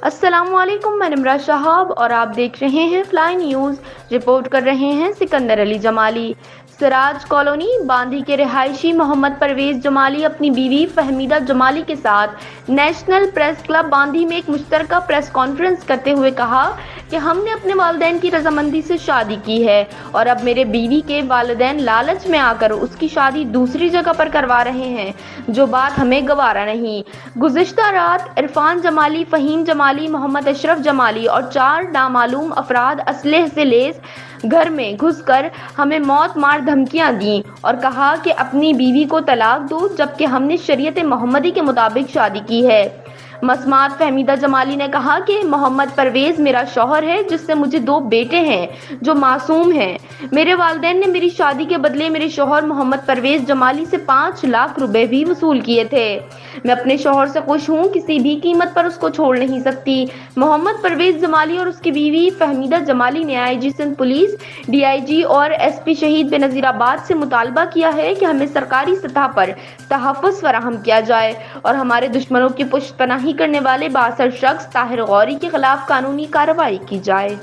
السلام علیکم، میں نمرہ شہاب اور آپ دیکھ رہے ہیں فلائی نیوز۔ رپورٹ کر رہے ہیں سکندر علی جمالی۔ سراج کالونی باندھی کے رہائشی محمد پرویز جمالی اپنی بیوی فہمیدہ جمالی کے ساتھ نیشنل پریس کلب باندھی میں ایک مشترکہ پریس کانفرنس کرتے ہوئے کہا کہ ہم نے اپنے والدین کی رضامندی سے شادی کی ہے اور اب میرے بیوی کے والدین لالچ میں آ کر اس کی شادی دوسری جگہ پر کروا رہے ہیں، جو بات ہمیں گوارا نہیں۔ گزشتہ رات عرفان جمالی، فہیم جمالی، محمد اشرف جمالی اور 4 نامعلوم افراد اسلحے سے لیس گھر میں گھس کر ہمیں موت مار دھمکیاں دیں اور کہا کہ اپنی بیوی کو طلاق دو، جبکہ ہم نے شریعت محمدی کے مطابق شادی کی ہے۔ مسمات فہمیدہ جمالی نے کہا کہ محمد پرویز میرا شوہر ہے جس سے مجھے 2 بیٹے ہیں جو معصوم ہیں۔ میرے والدین نے میری شادی کے بدلے میرے شوہر محمد پرویز جمالی سے 5 لاکھ روپے بھی وصول کیے تھے۔ میں اپنے شوہر سے خوش ہوں، کسی بھی قیمت پر اس کو چھوڑ نہیں سکتی۔ محمد پرویز جمالی اور اس کی بیوی فہمیدہ جمالی نے آئی جی سندھ پولیس، ڈی آئی جی اور ایس پی شہید بے نظیر آباد سے مطالبہ کیا ہے کہ ہمیں سرکاری سطح پر تحفظ فراہم کیا جائے اور ہمارے دشمنوں کی پشت پناہی کرنے والے بااثر شخص طاہر غوری کے خلاف قانونی کارروائی کی جائے۔